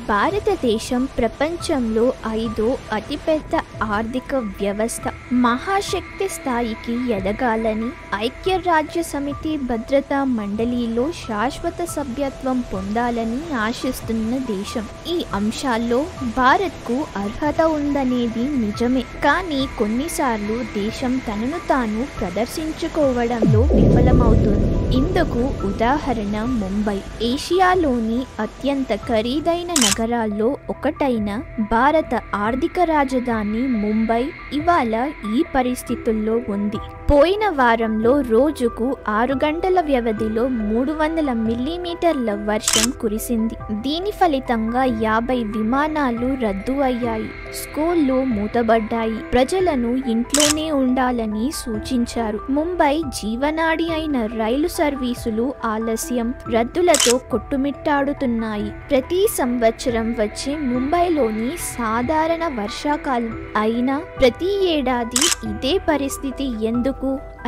భారతదేశం ప్రపంచంలో 5వ అతిపెద్ద ఆర్థిక వ్యవస్థ. మహాశక్తి స్థాయికి ఎదగాలని ఐక్యరాజ్యసమితి భద్రతా మండలిలో శాశ్వత సభ్యత్వం పొందాలని ఆశిస్తున్న దేశం. ఈ అంశాల్లో భారత్కు అర్హత ఉందనేది నిజమే. కానీ కొన్నిసార్లు దేశం తనను తాను ప్రదర్శించుకోవడంలో విఫలమవుతుంది. ఇందుకు ఉదాహరణ ముంబై. ఏషియాలోని అత్యంత ఖరీదైన నగరాల్లో ఒకటైన భారత ఆర్థిక రాజధాని ముంబై ఇవాళ ఈ పరిస్థితుల్లో ఉంది. పోయిన వారంలో రోజుకు 6 గంటల వ్యవధిలో 300 మిల్లీమీటర్ల వర్షం కురిసింది. దీని ఫలితంగా 50 విమానాలు రద్దు అయ్యాయి. స్కూళ్లు మూతబడ్డాయి. ప్రజలను ఇంట్లోనే ఉండాలని సూచించారు. ముంబై జీవనాడి అయిన రైలు సర్వీసులు ఆలస్యం, రద్దులతో కొట్టుమిట్టాడుతున్నాయి. ప్రతి సంవత్సరం వచ్చే ముంబైలోని సాధారణ వర్షాకాలం అయినా ప్రతి ఏడాది ఇదే పరిస్థితి ఎందుకు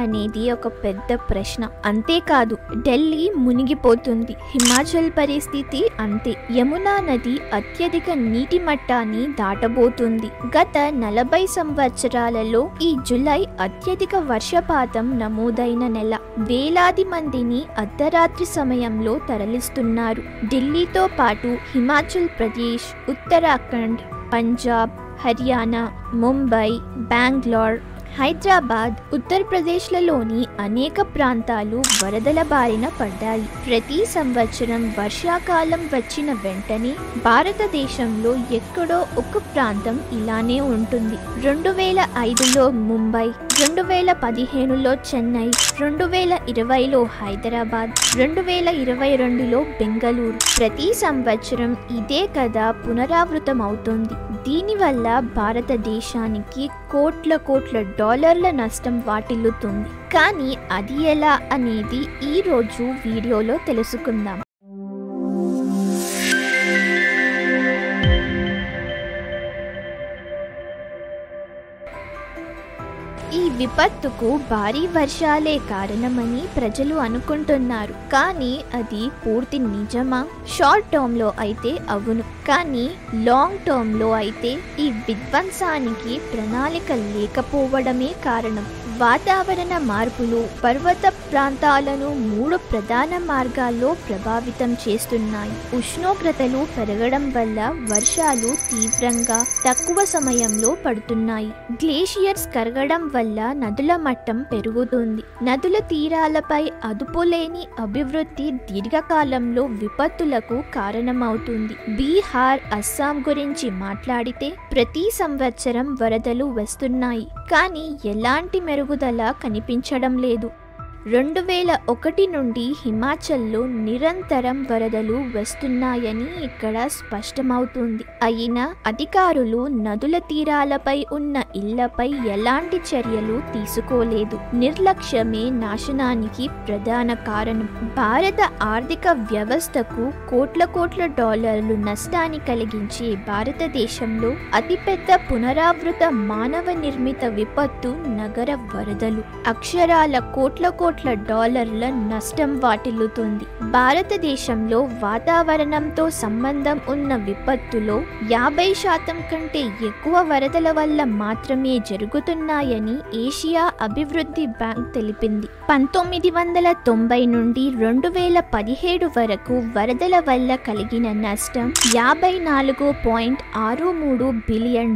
అనేది ఒక పెద్ద ప్రశ్న. అంతేకాదు, ఢిల్లీ మునిగిపోతుంది. హిమాచల్ పరిస్థితి అంతే. యమునా నది అత్యధిక నీటి మట్టాన్ని దాటబోతుంది. గత 40 సంవత్సరాలలో ఈ జూలై అత్యధిక వర్షపాతం నమోదైన నెల. వేలాది మందిని అర్ధరాత్రి సమయంలో తరలిస్తున్నారు. ఢిల్లీతో పాటు హిమాచల్ ప్రదేశ్, ఉత్తరాఖండ్, పంజాబ్, హర్యానా, ముంబై, బెంగళూరు, హైదరాబాద్, ఉత్తరప్రదేశ్లలోని అనేక ప్రాంతాలు వరదల బారిన పడ్డాయి. ప్రతి సంవత్సరం వర్షాకాలం వచ్చిన వెంటనే భారతదేశంలో ఎక్కడో ఒక ప్రాంతం ఇలానే ఉంటుంది. 2005లో ముంబై, 2015లో చెన్నై, 2020లో హైదరాబాద్, 2022లో బెంగళూరు. ప్రతి సంవత్సరం ఇదే కథ పునరావృతమవుతోంది. దీనివల్ల భారతదేశానికి కోట్ల డాలర్ల నష్టం వాటిల్లుతుంది. కానీ అది ఎలా అనేది ఈరోజు వీడియోలో తెలుసుకుందాం. ఈ విపత్తుకు భారీ వర్షాలే కారణమని ప్రజలు అనుకుంటున్నారు. కానీ అది పూర్తి నిజమా? షార్ట్ టర్మ్ లో అయితే అవును. కానీ లాంగ్ టర్మ్ లో అయితే ఈ విధ్వంసానికి ప్రణాళిక లేకపోవడమే కారణం. వాతావరణ మార్పులు పర్వత ప్రాంతాలను 3 ప్రధాన మార్గాల్లో ప్రభావితం చేస్తున్నాయి. ఉష్ణోగ్రతలు పెరగడం వల్ల వర్షాలు తీవ్రంగా తక్కువ సమయంలో పడుతున్నాయి. గ్లేషియర్స్ కరగడం వల్ల నదుల మట్టం పెరుగుతుంది. నదుల తీరాలపై అదుపులేని అభివృద్ధి దీర్ఘకాలంలో విపత్తులకు కారణమవుతుంది. బీహార్, అస్సాం గురించి మాట్లాడితే ప్రతి సంవత్సరం వరదలు వస్తున్నాయి. కానీ ఎలాంటి మెరుగుదల కనిపించడం లేదు. 2001 నుండి హిమాచల్లో నిరంతరం వరదలు వస్తున్నాయని ఇక్కడ స్పష్టమవుతుంది. అయినా అధికారులు నదుల తీరాలపై ఉన్న ఇళ్లపై ఎలాంటి చర్యలు తీసుకోలేదు. నిర్లక్ష్యమే నాశనానికి ప్రధాన కారణం. భారత ఆర్థిక వ్యవస్థకు కోట్ల డాలర్లు నష్టాన్ని కలిగించే భారతదేశంలో అతిపెద్ద పునరావృత మానవ నిర్మిత విపత్తు నగర వరదలు. అక్షరాల కోట్ల డాలర్ల నష్టం వాటిల్లుతుంది. భారతదేశంలో వాతావరణంతో సంబంధం ఉన్న విపత్తులో 50% కంటే ఎక్కువ వరదల వల్ల మాత్రమే జరుగుతున్నాయని ఏషియా అభివృద్ధి బ్యాంక్ తెలిపింది. 1990 నుండి 2017 వరకు వరదల వల్ల కలిగిన నష్టం $54.63 బిలియన్.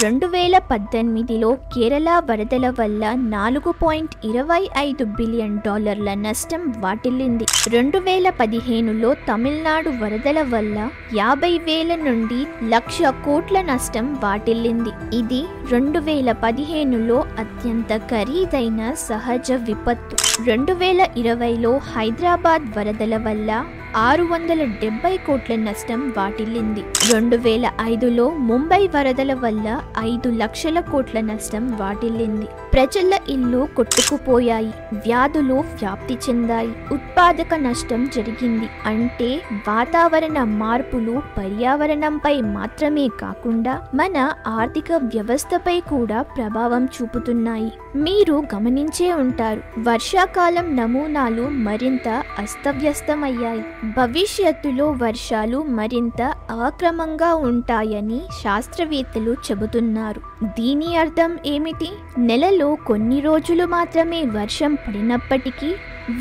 2018లో కేరళ వరదల వల్ల $4.25 బిలియన్ నష్టం వాటిల్లింది. 2015లో తమిళనాడు వరదల వల్ల 50,000 నుండి 1,00,000 కోట్ల నష్టం వాటిల్లింది. ఇది 2015లో అత్యంత ఖరీదైన సహజ విపత్తు. 2020లో హైదరాబాద్ వరదల వల్ల 670 కోట్ల నష్టం వాటిల్లింది. 2005లో ముంబై వరదల వల్ల 5 లక్షల కోట్ల నష్టం వాటిల్లింది. ప్రజల ఇల్లు కొట్టుకుపోయాయి. వ్యాధులు వ్యాప్తి చెందాయి. ఉత్పాదక నష్టం జరిగింది. అంటే వాతావరణ మార్పులు పర్యావరణంపై మాత్రమే కాకుండా మన ఆర్థిక వ్యవస్థపై కూడా ప్రభావం చూపుతున్నాయి. మీరు గమనించే ఉంటారు, వర్షాకాలం నమూనాలు మరింత అస్తవ్యస్తమయ్యాయి. భవిష్యత్తులో వర్షాలు మరింత అక్రమంగా ఉంటాయని శాస్త్రవేత్తలు చెబుతున్నారు. దీని అర్థం ఏమిటి? నెలలో కొన్ని రోజులు మాత్రమే వర్షం పడినప్పటికీ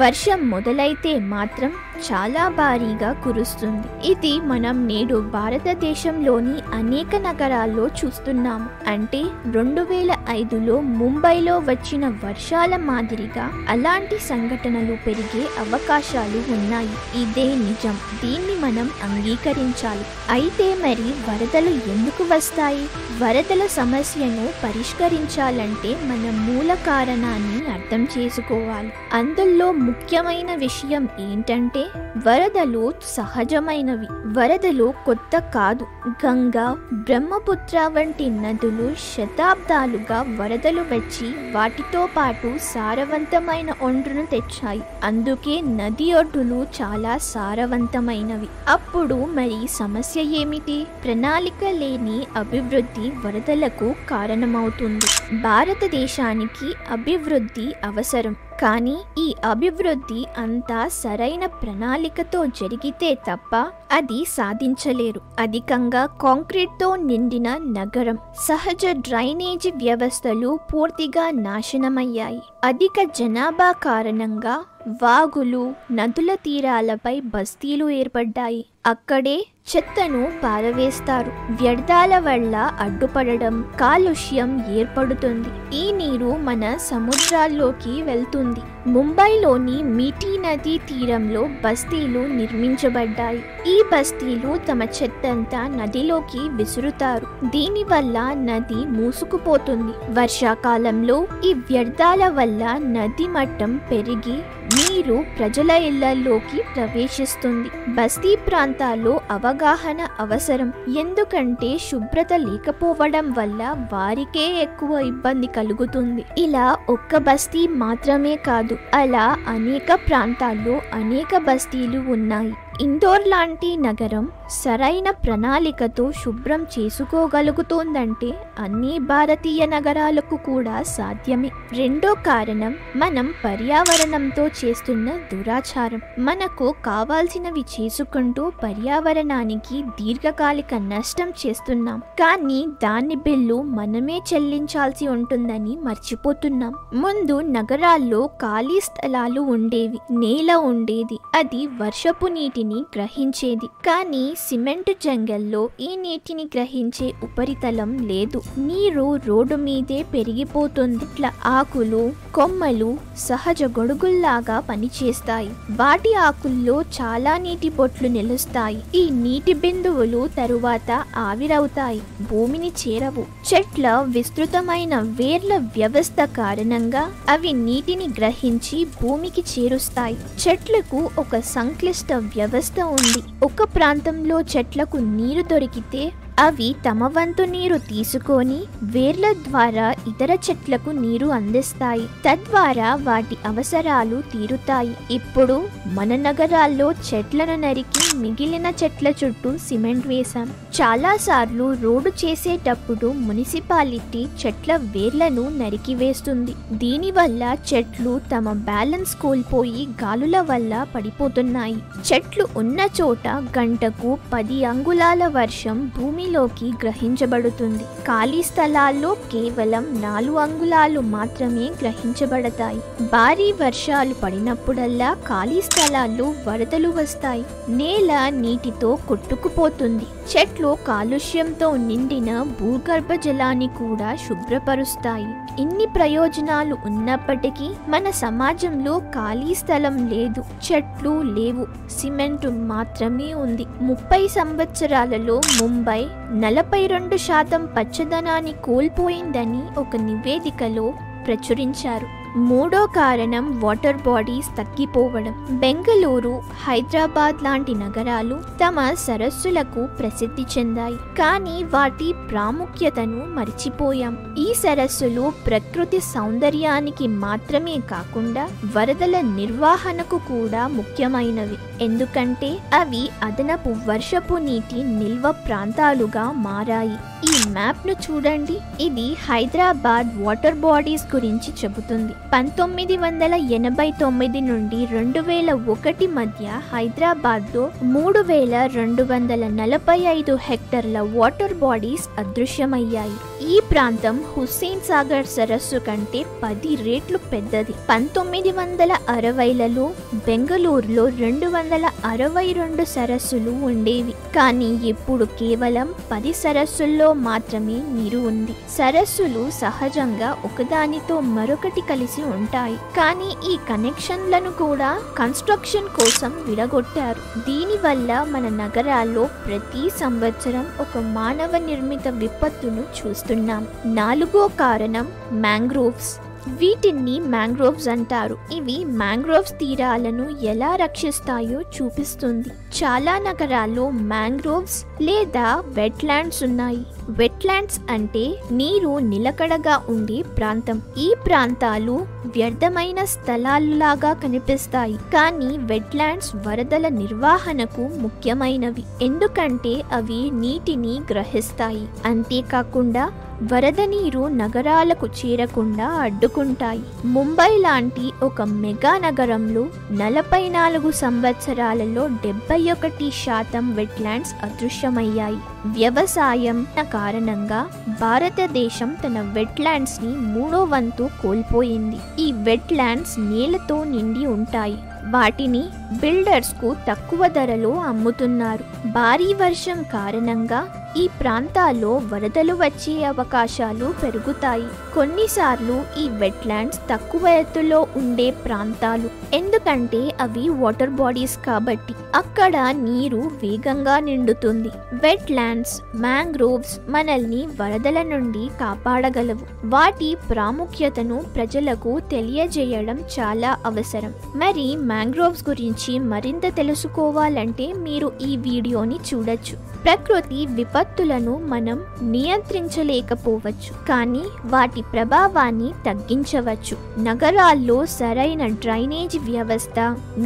వర్షం మొదలైతే మాత్రం చాలా భారీగా కురుస్తుంది. ఇది మనం నేడు భారతదేశంలోని అనేక నగరాల్లో చూస్తున్నాము. అంటే 2005లో ముంబైలో వచ్చిన వర్షాల మాదిరిగా అలాంటి సంఘటనలు పెరిగే అవకాశాలు ఉన్నాయి. ఇదే నిజం. దీన్ని మనం అంగీకరించాలి. అయితే మరి వరదలు ఎందుకు వస్తాయి? వరదల సమస్యను పరిష్కరించాలంటే మన మూల కారణాన్ని అర్థం చేసుకోవాలి. అందులో ముఖ్యమైన విషయం ఏంటంటే వరదలు సహజమైనవి. వరదలు కొత్త కాదు. గంగా, బ్రహ్మపుత్ర వంటి నదులు శతాబ్దాలుగా వరదలు వచ్చి వాటితో పాటు సారవంతమైన ఒండ్రును తెచ్చాయి. అందుకే నది ఒడ్డులు చాలా సారవంతమైనవి. అప్పుడు మరి సమస్య ఏమిటి? ప్రణాళిక లేని అభివృద్ధి వరదలకు కారణమవుతుంది. భారతదేశానికి అభివృద్ధి అవసరం. కానీ ఈ అభివృద్ధి అంతా సరైన ప్రణాళికతో జరిగితే తప్ప అది సాధించలేరు. అధికంగా కాంక్రీట్తో నిండిన నగరం, సహజ డ్రైనేజీ వ్యవస్థలు పూర్తిగా నాశనమయ్యాయి. అధిక జనాభా కారణంగా వాగులు, నదుల తీరాలపై బస్తీలు ఏర్పడ్డాయి. అక్కడే చెత్తను పారవేస్తారు. వ్యర్థాల వల్ల అడ్డుపడడం, కాలుష్యం ఏర్పడుతుంది. ఈ నీరు మన సముద్రాల్లోకి వెళ్తుంది. ముంబైలోని మిఠీ నదీ తీరంలో బస్తీలు నిర్మించబడ్డాయి. ఈ బస్తీలు తమ చెత్తంతా నదిలోకి విసురుతారు. దీనివల్ల నది మూసుకుపోతుంది. వర్షాకాలంలో ఈ వ్యర్థాల వల్ల నది మట్టం పెరిగి నీరు ప్రజల ఇళ్లలోకి ప్రవేశిస్తుంది. బస్తీ ప్రాంతాల్లో అవగాహన అవసరం. ఎందుకంటే శుభ్రత లేకపోవడం వల్ల వారికే ఎక్కువ ఇబ్బంది కలుగుతుంది. ఇలా ఒక్క బస్తీ మాత్రమే కాదు, అలా అనేక ప్రాంతాల్లో అనేక బస్తీలు ఉన్నాయి. ఇందోర్ లాంటి నగరం సరైన ప్రణాళికతో శుభ్రం చేసుకోగలుగుతోందంటే అన్ని భారతీయ నగరాలకు కూడా సాధ్యమే. రెండో కారణం మనం పర్యావరణంతో చేస్తున్న దురాచారం. మనకు కావాల్సినవి చేసుకుంటూ పర్యావరణానికి దీర్ఘకాలిక నష్టం చేస్తున్నాం. కానీ దాని బిల్లు మనమే చెల్లించాల్సి ఉంటుందని మర్చిపోతున్నాం. ముందు నగరాల్లో ఖాళీ స్థలాలు ఉండేవి, నేల ఉండేది. అది వర్షపు నీటిని గ్రహించేది. కానీ సిమెంట్ జంగల్లో ఈ నీటిని గ్రహించే ఉపరితలం లేదు. నీరు రోడ్డు మీదే పెరిగిపోతుంది. ఇట్లా ఆకులు, కొమ్మలు సహజ గొడుగుల్లాగా పనిచేస్తాయి. వాటి ఆకుల్లో చాలా నీటి బొట్లు నిలుస్తాయి. ఈ నీటి బిందువులు తరువాత ఆవిరవుతాయి, భూమిని చేరవు. చెట్ల విస్తృతమైన వేర్ల వ్యవస్థ కారణంగా అవి నీటిని గ్రహించి భూమికి చేరుస్తాయి. చెట్లకు ఒక సంక్లిష్ట వ్యవస్థ ఉంది. ఒక ప్రాంతంలో చెట్లకు నీరు దొరికితే అవి తమ వంతు నీరు తీసుకొని వేర్ల ద్వారా ఇతర చెట్లకు నీరు అందిస్తాయి. తద్వారా వాటి అవసరాలు తీరుతాయి. ఇప్పుడు మన నగరాల్లో చెట్లను నరికి మిగిలిన చెట్ల చుట్టూ సిమెంట్ వేశాం. చాలా సార్లు రోడ్డు చేసేటప్పుడు మున్సిపాలిటీ చెట్ల వేర్లను నరికివేస్తుంది. దీనివల్ల చెట్లు తమ బ్యాలెన్స్ కోల్పోయి గాలుల వల్ల పడిపోతున్నాయి. చెట్లు ఉన్న చోట గంటకు 10 అంగుళాల వర్షం భూమిలోకి గ్రహించబడుతుంది. ఖాళీ స్థలాల్లో కేవలం 4 అంగుళాలు మాత్రమే గ్రహించబడతాయి. భారీ వర్షాలు పడినప్పుడల్లా ఖాళీ స్థలాల్లో వరదలు వస్తాయి. నేల నీటితో కొట్టుకుపోతుంది. చెట్లు కాలుష్యంతో నిండిన భూగర్భ జలాన్ని కూడా శుభ్రపరుస్తాయి. ఇన్ని ప్రయోజనాలు ఉన్నప్పటికీ మన సమాజంలో ఖాళీ స్థలం లేదు, చెట్లు లేవు, సిమెంట్ మాత్రమే ఉంది. 30 సంవత్సరాలలో ముంబై 42% పచ్చదనాన్ని కోల్పోయిందని ఒక నివేదికలో ప్రచురించారు. మూడో కారణం వాటర్ బాడీస్ తగ్గిపోవడం. బెంగళూరు, హైదరాబాద్ లాంటి నగరాలు తమ సరస్సులకు ప్రసిద్ధి చెందాయి, కానీ వాటి ప్రాముఖ్యతను మరిచిపోయాం. ఈ సరస్సులు ప్రకృతి సౌందర్యానికి మాత్రమే కాకుండా వరదల నిర్వహణకు కూడా ముఖ్యమైనవి. ఎందుకంటే అవి అదనపు వర్షపు నీటి నిల్వ ప్రాంతాలుగా మారాయి. ఈ మ్యాప్ ను చూడండి. ఇది హైదరాబాద్ వాటర్ బాడీస్ గురించి చెబుతుంది. 1989 నుండి 2001 మధ్య హైదరాబాద్ లో 3245 హెక్టార్ల వాటర్ బాడీస్ అదృశ్యమయ్యాయి. ఈ ప్రాంతం హుస్సేన్ సాగర్ సరస్సు కంటే 10 రెట్లు పెద్దది. 1960లలో బెంగళూరులో 262 సరస్సులు ఉండేవి, కానీ ఇప్పుడు కేవలం 10 సరస్సుల్లో మాత్రమే నీరు ఉంది. సరస్సులు సహజంగా ఒకదానితో మరొకటి కలిసి ఉంటాయి, కానీ ఈ కనెక్షన్లను కూడా కన్స్ట్రక్షన్ కోసం విడగొట్టారు. దీనివల్ల మన నగరాల్లో ప్రతి సంవత్సరం ఒక మానవ నిర్మిత విపత్తును చూస్తున్నాం. నాలుగో కారణం మ్యాంగ్రోవ్స్. వీటిని మ్యాంగ్రోవ్స్ అంటారు. ఇవి మ్యాంగ్రోవ్స్ తీరాలను ఎలా రక్షిస్తాయో చూపిస్తుంది. చాలా నగరాల్లో మ్యాంగ్రోవ్స్ లేదా వెట్లాండ్స్ ఉన్నాయి. వెట్లాండ్స్ అంటే నీరు నిలకడగా ఉండే ప్రాంతం. ఈ ప్రాంతాలు వ్యర్థమైన స్థలాలులాగా కనిపిస్తాయి, కానీ వెట్లాండ్స్ వరదల నిర్వహణకు ముఖ్యమైనవి, ఎందుకంటే అవి నీటిని గ్రహిస్తాయి. అంతేకాకుండా వరద నీరు నగరాలకు చేరకుండా అడ్డుకుంటాయి. ముంబై లాంటి ఒక మెగా నగరంలో 44 సంవత్సరాలలో 71% వెట్లాండ్స్ అదృశ్యమయ్యాయి. వ్యవసాయం కారణంగా భారతదేశం తన వెట్లాండ్స్ ని 3వ వంతు కోల్పోయింది. ఈ వెట్లాండ్స్ నేలతో నిండి ఉంటాయి. వాటిని బిల్డర్స్ కు తక్కువ ధరలో అమ్ముతున్నారు. భారీ వర్షం కారణంగా ఈ ప్రాంతాల్లో వరదలు వచ్చే అవకాశాలు పెరుగుతాయి. కొన్నిసార్లు ఈ వెట్లాండ్స్ తక్కువ ఎత్తులో ఉండే ప్రాంతాలు, ఎందుకంటే అవి వాటర్ బాడీస్ కాబట్టి అక్కడ నీరు వేగంగా నిండుతుంది. వెట్లాండ్స్, మ్యాంగ్రోవ్స్ మనల్ని వరదల నుండి కాపాడగలవు. వాటి ప్రాముఖ్యతను ప్రజలకు తెలియజేయడం చాలా అవసరం. మరి మ్యాంగ్రోవ్స్ గురించి మరింత తెలుసుకోవాలంటే మీరు ఈ వీడియోని చూడొచ్చు. ప్రకృతి విపత్తులను మనం నియంత్రించలేకపోవచ్చు, కానీ వాటి ప్రభావాన్ని తగ్గించవచ్చు. నగరాల్లో సరైన డ్రైనేజ్ వ్యవస్థ,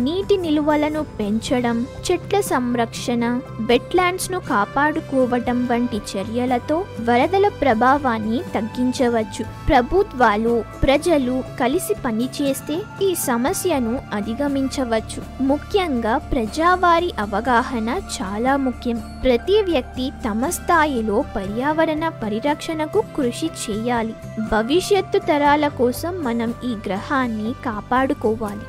నీటి నిల్వలను పెంచడం, చెట్ల సంరక్షణ, వెట్లాండ్స్ ను కాపాడుకోవడం వంటి చర్యలతో వరదల ప్రభావాన్ని తగ్గించవచ్చు. ప్రభుత్వాలు, ప్రజలు కలిసి పనిచేస్తే ఈ సమస్యను అధిగమించవచ్చు. ముఖ్యంగా ప్రజావారి అవగాహన చాలా ముఖ్యం. ప్రతి వ్యక్తి తమ స్థాయిలో పర్యావరణ పరిరక్షణకు కృషి చేయాలి. భవిష్యత్తు తరాల కోసం మనం ఈ గ్రహాన్ని కాపాడుకోవాలి.